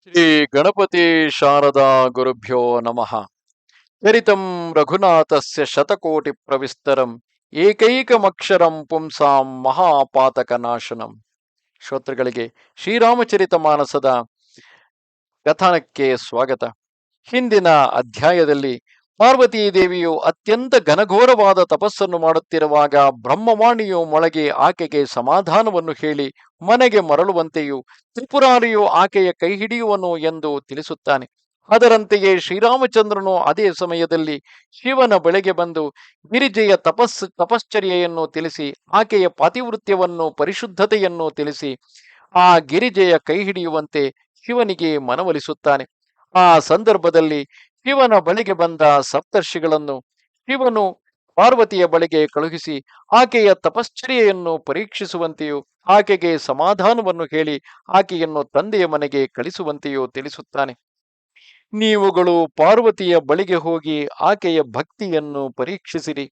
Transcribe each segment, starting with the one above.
ಶ್ರೀ ಗಣಪತಿ ಶಾರದಾ ಗುರುಭ್ಯೋ ನಮಃ. ಚರಿತಂ ರಘುನಾಥಸ್ಯ ಶತಕೋಟಿ ಪ್ರವಿಸ್ತರಂ ಏಕೈಕಮಕ್ಷರಂ ಪುಂಸಾಂ ಮಹಾಪಾತಕ ನಾಶನಂ. ಶ್ರೋತೃಗಳಿಗೆ ಶ್ರೀರಾಮಚರಿತ ಮಾನಸದ ಕಥನಕ್ಕೆ ಸ್ವಾಗತ. ಹಿಂದಿನ ಅಧ್ಯಾಯದಲ್ಲಿ ಪಾರ್ವತೀ ದೇವಿಯು ಅತ್ಯಂತ ಘನಘೋರವಾದ ತಪಸ್ಸನ್ನು ಮಾಡುತ್ತಿರುವಾಗ ಬ್ರಹ್ಮವಾಣಿಯು ಮೊಳಗೆ ಆಕೆಗೆ ಸಮಾಧಾನವನ್ನು ಹೇಳಿ ಮನೆಗೆ ಮರಳುವಂತೆಯೂ ತ್ರಿಪುರಾರಿಯು ಆಕೆಯ ಕೈ ಹಿಡಿಯುವನು ಎಂದು ತಿಳಿಸುತ್ತಾನೆ. ಅದರಂತೆಯೇ ಶ್ರೀರಾಮಚಂದ್ರನು ಅದೇ ಸಮಯದಲ್ಲಿ ಶಿವನ ಬಳಿಗೆ ಬಂದು ಗಿರಿಜೆಯ ತಪಶ್ಚರ್ಯೆಯನ್ನು ತಿಳಿಸಿ ಆಕೆಯ ಪಾತಿವೃತ್ಯವನ್ನು ಪರಿಶುದ್ಧತೆಯನ್ನು ತಿಳಿಸಿ ಆ ಗಿರಿಜೆಯ ಕೈ ಹಿಡಿಯುವಂತೆ ಶಿವನಿಗೆ ಮನವೊಲಿಸುತ್ತಾನೆ. ಆ ಸಂದರ್ಭದಲ್ಲಿ ಶಿವನ ಬಳಿಗೆ ಬಂದ ಸಪ್ತರ್ಷಿಗಳನ್ನು ಶಿವನು ಪಾರ್ವತಿಯ ಬಳಿಗೆ ಕಳುಹಿಸಿ ಆಕೆಯ ತಪಶ್ಚರ್ಯೆಯನ್ನು ಪರೀಕ್ಷಿಸುವಂತೆಯೂ ಆಕೆಗೆ ಸಮಾಧಾನವನ್ನು ಹೇಳಿ ಆಕೆಯನ್ನು ತಂದೆಯ ಮನೆಗೆ ಕಳಿಸುವಂತೆಯೂ ತಿಳಿಸುತ್ತಾನೆ. ನೀವುಗಳು ಪಾರ್ವತಿಯ ಬಳಿಗೆ ಹೋಗಿ ಆಕೆಯ ಭಕ್ತಿಯನ್ನು ಪರೀಕ್ಷಿಸಿರಿ.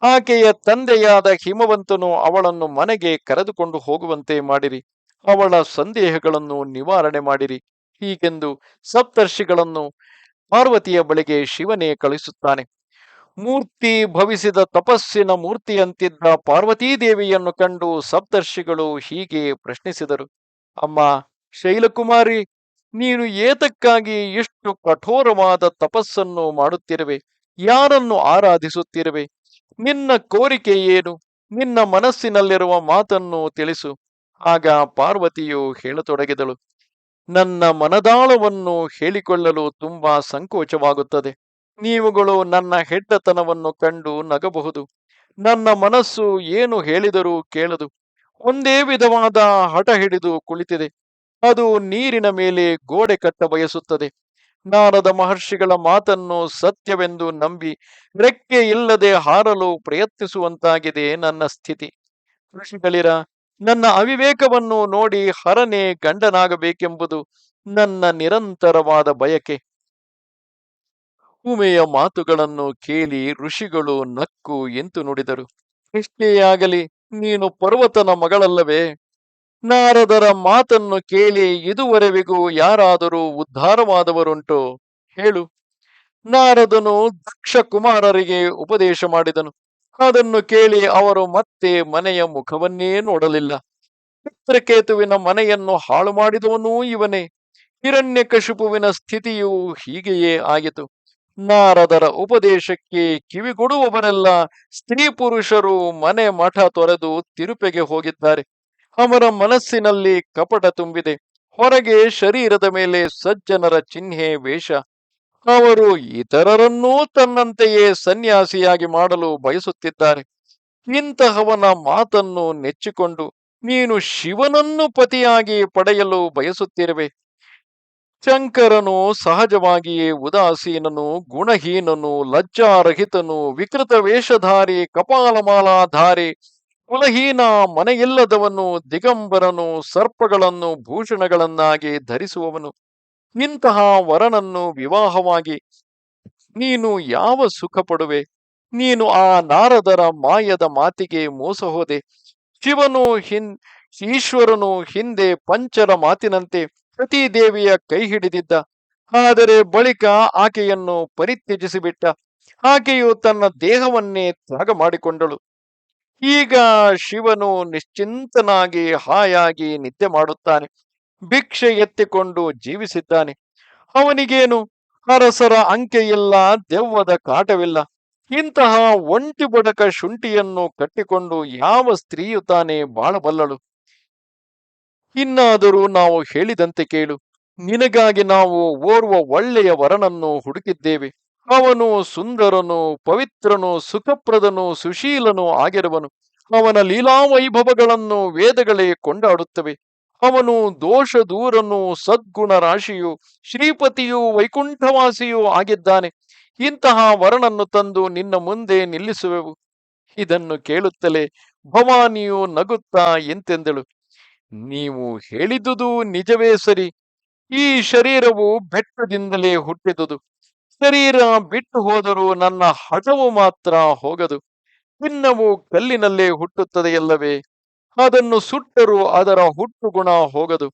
ಆಕೆಯ ತಂದೆಯಾದ ಹಿಮವಂತನು ಅವಳನ್ನು ಮನೆಗೆ ಕರೆದುಕೊಂಡು ಹೋಗುವಂತೆ ಮಾಡಿರಿ. ಅವಳ ಸಂದೇಹಗಳನ್ನು ನಿವಾರಣೆ ಮಾಡಿರಿ. ಹೀಗೆಂದು ಸಪ್ತರ್ಷಿಗಳನ್ನು ಪಾರ್ವತಿಯ ಬಳಿಗೆ ಶಿವನೇ ಕಳಿಸುತ್ತಾನೆ. ಮೂರ್ತಿ ಭವಿಸಿದ ತಪಸ್ಸಿನ ಮೂರ್ತಿಯಂತಿದ್ದ ಪಾರ್ವತೀ ದೇವಿಯನ್ನು ಕಂಡು ಸಪ್ತರ್ಷಿಗಳು ಹೀಗೆ ಪ್ರಶ್ನಿಸಿದರು. ಅಮ್ಮ ಶೈಲಕುಮಾರಿ, ನೀನು ಏತಕ್ಕಾಗಿ ಎಷ್ಟು ಕಠೋರವಾದ ತಪಸ್ಸನ್ನು ಮಾಡುತ್ತಿರುವೆ? ಯಾರನ್ನು ಆರಾಧಿಸುತ್ತಿರುವೆ? ನಿನ್ನ ಕೋರಿಕೆ ಏನು? ನಿನ್ನ ಮನಸ್ಸಿನಲ್ಲಿರುವ ಮಾತನ್ನು ತಿಳಿಸು. ಆಗ ಪಾರ್ವತಿಯು ಹೇಳತೊಡಗಿದಳು. ನನ್ನ ಮನದಾಳವನ್ನು ಹೇಳಿಕೊಳ್ಳಲು ತುಂಬಾ ಸಂಕೋಚವಾಗುತ್ತದೆ. ನೀವುಗಳು ನನ್ನ ಹೆಡ್ಡತನವನ್ನು ಕಂಡು ನಗಬಹುದು. ನನ್ನ ಮನಸ್ಸು ಏನು ಹೇಳಿದರೂ ಕೇಳದು. ಒಂದೇ ವಿಧವಾದ ಹಠ ಹಿಡಿದು ಕುಳಿತಿದೆ. ಅದು ನೀರಿನ ಮೇಲೆ ಗೋಡೆ ಕಟ್ಟ ಬಯಸುತ್ತದೆ. ನಾರದ ಮಹರ್ಷಿಗಳ ಮಾತನ್ನು ಸತ್ಯವೆಂದು ನಂಬಿ ರೆಕ್ಕೆ ಇಲ್ಲದೆ ಹಾರಲು ಪ್ರಯತ್ನಿಸುವಂತಾಗಿದೆ ನನ್ನ ಸ್ಥಿತಿ. ಋಷಿಗಳಿರ, ನನ್ನ ಅವಿವೇಕವನ್ನು ನೋಡಿ ಹರನೇ ಗಂಡನಾಗಬೇಕೆಂಬುದು ನನ್ನ ನಿರಂತರವಾದ ಬಯಕೆ. ಉಮೆಯ ಮಾತುಗಳನ್ನು ಕೇಳಿ ಋಷಿಗಳು ನಕ್ಕು ಎಂತು ನುಡಿದರು. ಎಷ್ಟೇ ಆಗಲಿ ನೀನು ಪರ್ವತನ ಮಗಳಲ್ಲವೇ? ನಾರದರ ಮಾತನ್ನು ಕೇಳಿ ಇದುವರೆವಿಗೂ ಯಾರಾದರೂ ಉದ್ಧಾರವಾದವರುಂಟೋ? ಹೇಳು. ನಾರದನು ದಕ್ಷ ಕುಮಾರರಿಗೆ ಉಪದೇಶ ಮಾಡಿದನು. ಅದನ್ನು ಕೇಳಿ ಅವರು ಮತ್ತೆ ಮನೆಯ ಮುಖವನ್ನೇ ನೋಡಲಿಲ್ಲ. ಚಿತ್ರಕೇತುವಿನ ಮನೆಯನ್ನು ಹಾಳು ಮಾಡಿದವನೂ ಇವನೇ. ಹಿರಣ್ಯಕಶಿಪುವಿನ ಸ್ಥಿತಿಯು ಹೀಗೆಯೇ ಆಗಿತು. ನಾರದರ ಉಪದೇಶಕ್ಕೆ ಕಿವಿಗೊಡುವವರೆಲ್ಲ ಸ್ತ್ರೀ ಪುರುಷರು ಮನೆ ಮಠ ತೊರೆದು ತಿರುಪೆಗೆ ಹೋಗಿದ್ದಾರೆ. ಅವರ ಮನಸ್ಸಿನಲ್ಲಿ ಕಪಟ ತುಂಬಿದೆ. ಹೊರಗೆ ಶರೀರದ ಮೇಲೆ ಸಜ್ಜನರ ಚಿಹ್ನೆ ವೇಷ. ಅವರು ಇತರರನ್ನೂ ತನ್ನಂತೆಯೇ ಸನ್ಯಾಸಿಯಾಗಿ ಮಾಡಲು ಬಯಸುತ್ತಿದ್ದಾರೆ. ಇಂತಹವನ ಮಾತನ್ನು ನೆಚ್ಚಿಕೊಂಡು ನೀನು ಶಿವನನ್ನು ಪತಿಯಾಗಿ ಪಡೆಯಲು ಬಯಸುತ್ತಿರುವೆ. ಶಂಕರನು ಸಹಜವಾಗಿಯೇ ಉದಾಸೀನನು, ಗುಣಹೀನನು, ಲಜ್ಜಾರಹಿತನು, ವಿಕೃತ ವೇಷಧಾರಿ, ಕಪಾಲಮಾಲಾಧಾರಿ, ಕುಲಹೀನ, ಮನೆಯಿಲ್ಲದವನು, ದಿಗಂಬರನು, ಸರ್ಪಗಳನ್ನು ಭೂಷಣಗಳನ್ನಾಗಿ ಧರಿಸುವವನು. ಇಂತಹ ವರನನ್ನು ವಿವಾಹವಾಗಿ ನೀನು ಯಾವ ಸುಖ ಪಡುವೆ? ನೀನು ಆ ನಾರದರ ಮಾಯದ ಮಾತಿಗೆ ಮೋಸ ಹೋದೆ. ಶಿವನು ಈಶ್ವರನು ಹಿಂದೆ ಪಂಚರ ಮಾತಿನಂತೆ ಸತೀದೇವಿಯ ಕೈ ಹಿಡಿದಿದ್ದ. ಆದರೆ ಬಳಿಕ ಆಕೆಯನ್ನು ಪರಿತ್ಯಜಿಸಿಬಿಟ್ಟ. ಆಕೆಯು ತನ್ನ ದೇಹವನ್ನೇ ತ್ಯಾಗ ಮಾಡಿಕೊಂಡಳು. ಈಗ ಶಿವನು ನಿಶ್ಚಿಂತನಾಗಿ ಹಾಯಾಗಿ ನಿದ್ದೆ ಮಾಡುತ್ತಾನೆ. ಭಿಕ್ಷೆ ಎತ್ತಿಕೊಂಡು ಜೀವಿಸಿದ್ದಾನೆ. ಅವನಿಗೇನು ಅರಸರ ಅಂಕೆಯಿಲ್ಲ, ದೆವ್ವದ ಕಾಟವಿಲ್ಲ. ಇಂತಹ ಒಂಟಿ ಬಡಕ ಶುಂಠಿಯನ್ನು ಕಟ್ಟಿಕೊಂಡು ಯಾವ ಸ್ತ್ರೀಯು ತಾನೇ ಬಾಳಬಲ್ಲಳು? ಇನ್ನಾದರೂ ನಾವು ಹೇಳಿದಂತೆ ಕೇಳು. ನಿನಗಾಗಿ ನಾವು ಓರ್ವ ಒಳ್ಳೆಯ ವರನನ್ನು ಹುಡುಕಿದ್ದೇವೆ. ಅವನು ಸುಂದರನು, ಪವಿತ್ರನು, ಸುಖಪ್ರದನು, ಸುಶೀಲನು ಆಗಿರುವನು. ಅವನ ಲೀಲಾವೈಭವಗಳನ್ನು ವೇದಗಳೇ ಕೊಂಡಾಡುತ್ತವೆ. ಅವನು ದೋಷ ದೂರನು, ಸದ್ಗುಣ ರಾಶಿಯು, ಶ್ರೀಪತಿಯೂ ವೈಕುಂಠವಾಸಿಯೂ ಆಗಿದ್ದಾನೆ. ಇಂತಹ ವರನನ್ನು ತಂದು ನಿನ್ನ ಮುಂದೆ ನಿಲ್ಲಿಸುವೆವು. ಇದನ್ನು ಕೇಳುತ್ತಲೇ ಭವಾನಿಯು ನಗುತ್ತಾ ಎಂತೆಂದಳು. ನೀವು ಹೇಳಿದುದು ನಿಜವೇ ಸರಿ. ಈ ಶರೀರವು ಬೆಟ್ಟದಿಂದಲೇ ಹುಟ್ಟಿದುದು. ಶರೀರ ಬಿಟ್ಟು ಹೋದರೂ ನನ್ನ ಹಠವು ಮಾತ್ರ ಹೋಗದು. ಚಿನ್ನವು ಕಲ್ಲಿನಲ್ಲೇ ಹುಟ್ಟುತ್ತದೆಯಲ್ಲವೇ? ಅದನ್ನು ಸುಟ್ಟರೂ ಅದರ ಹುಟ್ಟು ಗುಣ ಹೋಗದು.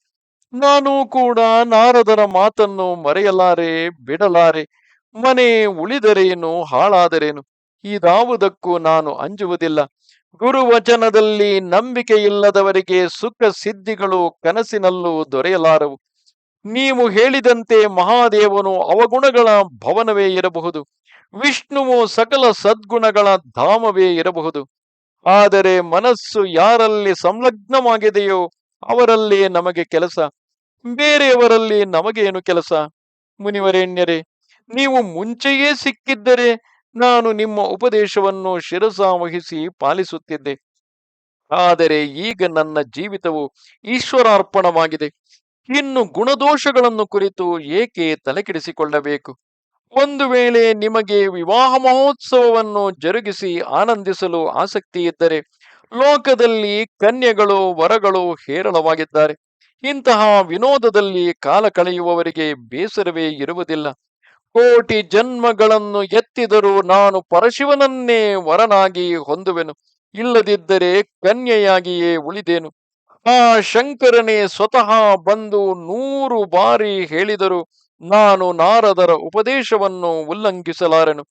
ನಾನು ಕೂಡ ನಾರದರ ಮಾತನ್ನು ಮರೆಯಲಾರೆ, ಬಿಡಲಾರೆ. ಮನೆ ಉಳಿದರೇನು, ಹಾಳಾದರೇನು, ಇದಾವುದಕ್ಕೂ ನಾನು ಅಂಜುವುದಿಲ್ಲ. ಗುರುವಚನದಲ್ಲಿ ನಂಬಿಕೆ ಇಲ್ಲದವರಿಗೆ ಸುಖ ಸಿದ್ಧಿಗಳು ಕನಸಿನಲ್ಲೂ ದೊರೆಯಲಾರವು. ನೀವು ಹೇಳಿದಂತೆ ಮಹಾದೇವನು ಅವಗುಣಗಳ ಭವನವೇ ಇರಬಹುದು, ವಿಷ್ಣುವು ಸಕಲ ಸದ್ಗುಣಗಳ ಧಾಮವೇ ಇರಬಹುದು. ಆದರೆ ಮನಸ್ಸು ಯಾರಲ್ಲಿ ಸಂಲಗ್ನವಾಗಿದೆಯೋ ಅವರಲ್ಲಿ ನಮಗೆ ಕೆಲಸ, ಬೇರೆಯವರಲ್ಲಿ ನಮಗೇನು ಕೆಲಸ? ಮುನಿವರೇಣ್ಯರೇ, ನೀವು ಮುಂಚೆಯೇ ಸಿಕ್ಕಿದ್ದರೆ ನಾನು ನಿಮ್ಮ ಉಪದೇಶವನ್ನು ಶಿರಸಾವಹಿಸಿ ಪಾಲಿಸುತ್ತಿದ್ದೆ. ಆದರೆ ಈಗ ನನ್ನ ಜೀವಿತವು ಈಶ್ವರಾರ್ಪಣವಾಗಿದೆ. ಇನ್ನು ಗುಣದೋಷಗಳನ್ನು ಕುರಿತು ಏಕೆ ತಲೆಕೆಡಿಸಿಕೊಳ್ಳಬೇಕು? ಒಂದು ವೇಳೆ ನಿಮಗೆ ವಿವಾಹ ಮಹೋತ್ಸವವನ್ನು ಜರುಗಿಸಿ ಆನಂದಿಸಲು ಆಸಕ್ತಿ ಇದ್ದರೆ, ಲೋಕದಲ್ಲಿ ಕನ್ಯೆಗಳು ವರಗಳು ಹೇರಳವಾಗಿದ್ದಾರೆ. ಇಂತಹ ವಿನೋದದಲ್ಲಿ ಕಾಲ ಕಳೆಯುವವರಿಗೆ ಬೇಸರವೇ ಇರುವುದಿಲ್ಲ. ಕೋಟಿ ಜನ್ಮಗಳನ್ನು ಎತ್ತಿದರೂ ನಾನು ಪರಶಿವನನ್ನೇ ವರನಾಗಿ ಹೊಂದುವೆನು, ಇಲ್ಲದಿದ್ದರೆ ಕನ್ಯೆಯಾಗಿಯೇ ಉಳಿದೇನು. ಆ ಶಂಕರನೇ ಸ್ವತಃ ಬಂದು 100 ಬಾರಿ ಹೇಳಿದರು, ನಾನು ನಾರದರ ಉಪದೇಶವನ್ನು ಉಲ್ಲಂಘಿಸಲಾರೆನು.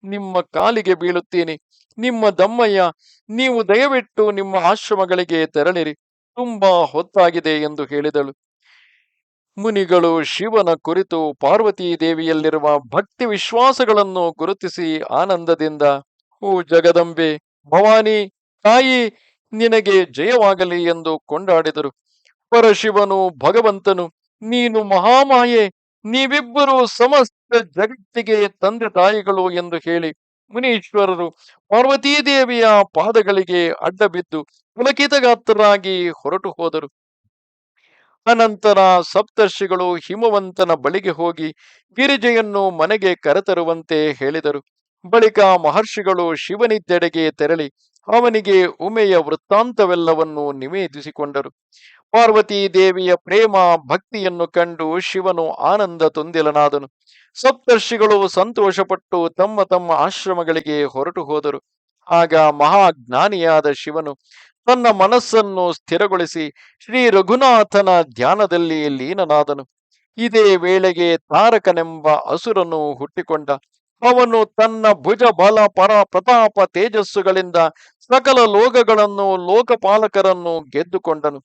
ನಿಮ್ಮ ಕಾಲಿಗೆ ಬೀಳುತ್ತೀನಿ. ನಿಮ್ಮ ದಮ್ಮಯ್ಯ, ನೀವು ದಯವಿಟ್ಟು ನಿಮ್ಮ ಆಶ್ರಮಗಳಿಗೆ ತೆರಳಿರಿ, ತುಂಬಾ ಹೊತ್ತಾಗಿದೆ ಎಂದು ಹೇಳಿದಳು. ಮುನಿಗಳು ಶಿವನ ಕುರಿತು ಪಾರ್ವತೀ ದೇವಿಯಲ್ಲಿರುವ ಭಕ್ತಿ ವಿಶ್ವಾಸಗಳನ್ನು ಗುರುತಿಸಿ ಆನಂದದಿಂದ, ಓ ಜಗದಂಬೆ, ಭವಾನಿ, ತಾಯಿ, ನಿನಗೆ ಜಯವಾಗಲಿ ಎಂದು ಕೊಂಡಾಡಿದರು. ಪರಶಿವನು ಭಗವಂತನು, ನೀನು ಮಹಾಮಾಯೆ, ನೀವಿಬ್ಬರು ಸಮಸ್ತ ಜಗತ್ತಿಗೆ ತಂದೆ ತಾಯಿಗಳು ಎಂದು ಹೇಳಿ ಮುನೀಶ್ವರರು ಪಾರ್ವತೀ ದೇವಿಯ ಪಾದಗಳಿಗೆ ಅಡ್ಡ ಬಿದ್ದು ಪುಲಕಿತಗಾತ್ರರಾಗಿ ಹೊರಟು ಹೋದರು. ಅನಂತರ ಸಪ್ತರ್ಷಿಗಳು ಹಿಮವಂತನ ಬಳಿಗೆ ಹೋಗಿ ಗಿರಿಜೆಯನ್ನು ಮನೆಗೆ ಕರೆತರುವಂತೆ ಹೇಳಿದರು. ಬಳಿಕ ಮಹರ್ಷಿಗಳು ಶಿವನಿದ್ದೆಡೆಗೆ ತೆರಳಿ ಅವನಿಗೆ ಉಮೆಯ ವೃತ್ತಾಂತವೆಲ್ಲವನ್ನು ನಿವೇದಿಸಿಕೊಂಡರು. ಪಾರ್ವತೀ ದೇವಿಯ ಪ್ರೇಮ ಭಕ್ತಿಯನ್ನು ಕಂಡು ಶಿವನು ಆನಂದ ತುಂದಿಲನಾದನು. ಸಪ್ತರ್ಷಿಗಳು ಸಂತೋಷಪಟ್ಟು ತಮ್ಮ ತಮ್ಮ ಆಶ್ರಮಗಳಿಗೆ ಹೊರಟು ಹೋದರು. ಆಗ ಮಹಾಜ್ಞಾನಿಯಾದ ಶಿವನು ತನ್ನ ಮನಸ್ಸನ್ನು ಸ್ಥಿರಗೊಳಿಸಿ ಶ್ರೀ ರಘುನಾಥನ ಧ್ಯಾನದಲ್ಲಿ ಲೀನನಾದನು. ಇದೇ ವೇಳೆಗೆ ತಾರಕನೆಂಬ ಅಸುರನು ಹುಟ್ಟಿಕೊಂಡ. ಅವನು ತನ್ನ ಭುಜ ಬಲ ಪರ ಪ್ರತಾಪ ತೇಜಸ್ಸುಗಳಿಂದ ಸಕಲ ಲೋಕಗಳನ್ನು ಲೋಕಪಾಲಕರನ್ನು ಗೆದ್ದುಕೊಂಡನು.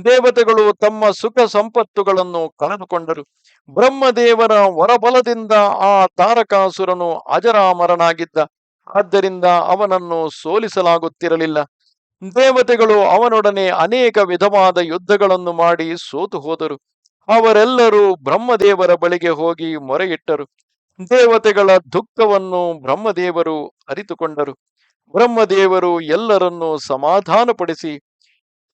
ದೇವತೆಗಳು ತಮ್ಮ ಸುಖ ಸಂಪತ್ತುಗಳನ್ನು ಕಳೆದುಕೊಂಡರು. ಬ್ರಹ್ಮದೇವರ ವರಬಲದಿಂದ ಆ ತಾರಕಾಸುರನು ಅಜರಾಮರನಾಗಿದ್ದ. ಆದ್ದರಿಂದ ಅವನನ್ನು ಸೋಲಿಸಲಾಗುತ್ತಿರಲಿಲ್ಲ. ದೇವತೆಗಳು ಅವನೊಡನೆ ಅನೇಕ ವಿಧವಾದ ಯುದ್ಧಗಳನ್ನು ಮಾಡಿ ಸೋತು ಹೋದರು. ಅವರೆಲ್ಲರೂ ಬ್ರಹ್ಮದೇವರ ಬಳಿಗೆ ಹೋಗಿ ಮೊರೆಯಿಟ್ಟರು. ದೇವತೆಗಳ ದುಃಖವನ್ನು ಬ್ರಹ್ಮದೇವರು ಅರಿತುಕೊಂಡರು. ಬ್ರಹ್ಮದೇವರು ಎಲ್ಲರನ್ನೂ ಸಮಾಧಾನಪಡಿಸಿ,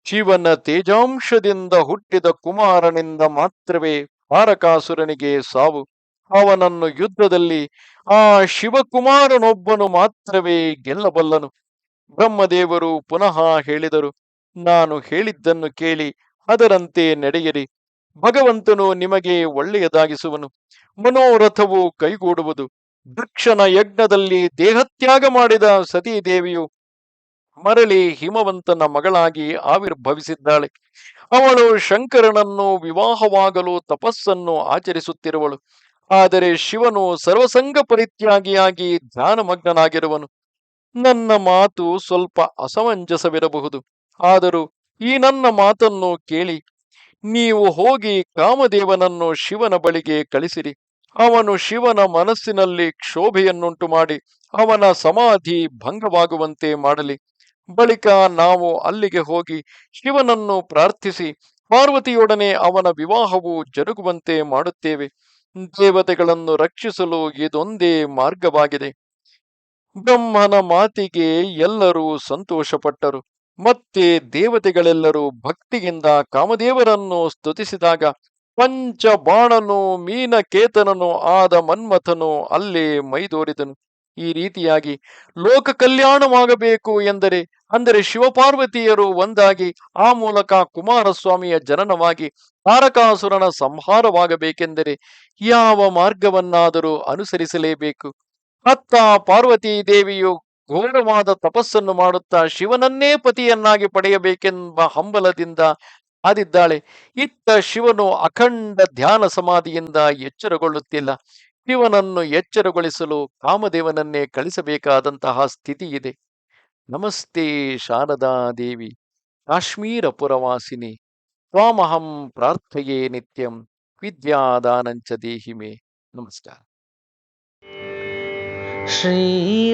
ಶಿವನ ತೇಜಾಂಶದಿಂದ ಹುಟ್ಟಿದ ಕುಮಾರನಿಂದ ಮಾತ್ರವೇ ತಾರಕಾಸುರನಿಗೆ ಸಾವು. ಅವನನ್ನು ಯುದ್ಧದಲ್ಲಿ ಆ ಶಿವಕುಮಾರನೊಬ್ಬನು ಮಾತ್ರವೇ ಗೆಲ್ಲಬಲ್ಲನು. ಬ್ರಹ್ಮದೇವರು ಪುನಃ ಹೇಳಿದರು, ನಾನು ಹೇಳಿದ್ದನ್ನು ಕೇಳಿ ಅದರಂತೆ ನಡೆಯಿರಿ. ಭಗವಂತನು ನಿಮಗೆ ಒಳ್ಳೆಯದಾಗಿಸುವನು. ಮನೋರಥವು ಕೈಗೂಡುವುದು. ದಕ್ಷನ ಯಜ್ಞದಲ್ಲಿ ದೇಹತ್ಯಾಗ ಮಾಡಿದ ಸತೀದೇವಿಯು ಮರಳಿ ಹಿಮವಂತನ ಮಗಳಾಗಿ ಆವಿರ್ಭವಿಸಿದ್ದಾಳೆ. ಅವಳು ಶಂಕರನನ್ನು ವಿವಾಹವಾಗಲು ತಪಸ್ಸನ್ನು ಆಚರಿಸುತ್ತಿರುವಳು. ಆದರೆ ಶಿವನು ಸರ್ವಸಂಗ ಪರಿತ್ಯಾಗಿಯಾಗಿ ಧ್ಯಾನಮಗ್ನನಾಗಿರುವನು. ನನ್ನ ಮಾತು ಸ್ವಲ್ಪ ಅಸಮಂಜಸವಿರಬಹುದು, ಆದರೂ ಈ ನನ್ನ ಮಾತನ್ನು ಕೇಳಿ. ನೀವು ಹೋಗಿ ಕಾಮದೇವನನ್ನು ಶಿವನ ಬಳಿಗೆ ಕಳಿಸಿರಿ. ಅವನು ಶಿವನ ಮನಸ್ಸಿನಲ್ಲಿ ಕ್ಷೋಭೆಯನ್ನುಂಟು ಮಾಡಿ ಅವನ ಸಮಾಧಿ ಭಂಗವಾಗುವಂತೆ ಮಾಡಲಿ. ಬಳಿಕ ನಾವು ಅಲ್ಲಿಗೆ ಹೋಗಿ ಶಿವನನ್ನು ಪ್ರಾರ್ಥಿಸಿ ಪಾರ್ವತಿಯೊಡನೆ ಅವನ ವಿವಾಹವು ಜರುಗುವಂತೆ ಮಾಡುತ್ತೇವೆ. ದೇವತೆಗಳನ್ನು ರಕ್ಷಿಸಲು ಇದೊಂದೇ ಮಾರ್ಗವಾಗಿದೆ. ಬ್ರಹ್ಮನ ಮಾತಿಗೆ ಎಲ್ಲರೂ ಸಂತೋಷಪಟ್ಟರು. ಮತ್ತೆ ದೇವತೆಗಳೆಲ್ಲರೂ ಭಕ್ತಿಯಿಂದ ಕಾಮದೇವರನ್ನು ಸ್ತುತಿಸಿದಾಗ ಪಂಚಬಾಣನು ಮೀನಕೇತನನು ಆದ ಮನ್ಮಥನು ಅಲ್ಲೇ ಮೈದೋರಿದನು. ಈ ರೀತಿಯಾಗಿ ಲೋಕ ಕಲ್ಯಾಣವಾಗಬೇಕು ಎಂದರೆ, ಅಂದರೆ ಶಿವಪಾರ್ವತಿಯರು ಒಂದಾಗಿ ಆ ಮೂಲಕ ಕುಮಾರಸ್ವಾಮಿಯ ಜನನವಾಗಿ ತಾರಕಾಸುರನ ಸಂಹಾರವಾಗಬೇಕೆಂದರೆ ಯಾವ ಮಾರ್ಗವನ್ನಾದರೂ ಅನುಸರಿಸಲೇಬೇಕು. ಅತ್ತ ಪಾರ್ವತೀ ದೇವಿಯು ಘೋರವಾದ ತಪಸ್ಸನ್ನು ಮಾಡುತ್ತಾ ಶಿವನನ್ನೇ ಪತಿಯನ್ನಾಗಿ ಪಡೆಯಬೇಕೆಂಬ ಹಂಬಲದಿಂದ ಆದಿದ್ದಾಳೆ. ಇತ್ತ ಶಿವನು ಅಖಂಡ ಧ್ಯಾನ ಸಮಾಧಿಯಿಂದ ಎಚ್ಚರಗೊಳ್ಳುತ್ತಿಲ್ಲ. ಶಿವನನ್ನು ಎಚ್ಚರಗೊಳಿಸಲು ಕಾಮದೇವನನ್ನೇ ಕಳಿಸಬೇಕಾದಂತಹ ಸ್ಥಿತಿ ಇದೆ. ನಮಸ್ತೆ ಶಾರದಾ ದೇವಿ, ಕಾಶ್ಮೀರ ಪುರವಾಸಿನಿ, ತ್ವಾಮಹಂ ಪ್ರಾರ್ಥಯೇ ನಿತ್ಯಂ, ವಿದ್ಯಾದಾನಂಚ ದೇಹಿ ಮೇ. ನಮಸ್ಕಾರ. श्रीरामचन्द्र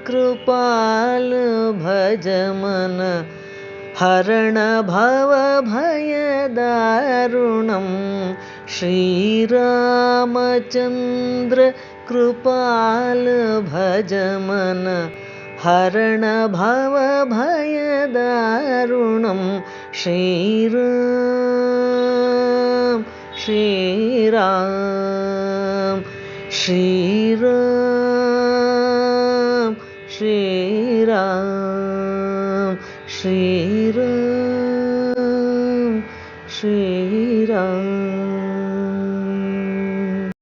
कृपाल भज मन हरण भव भयदारुणं। श्रीरामचन्द्र कृपाल भज मन हरण भव भयदारुणं। श्रीराम श्रीराम श्रीराम श्रीराम श्री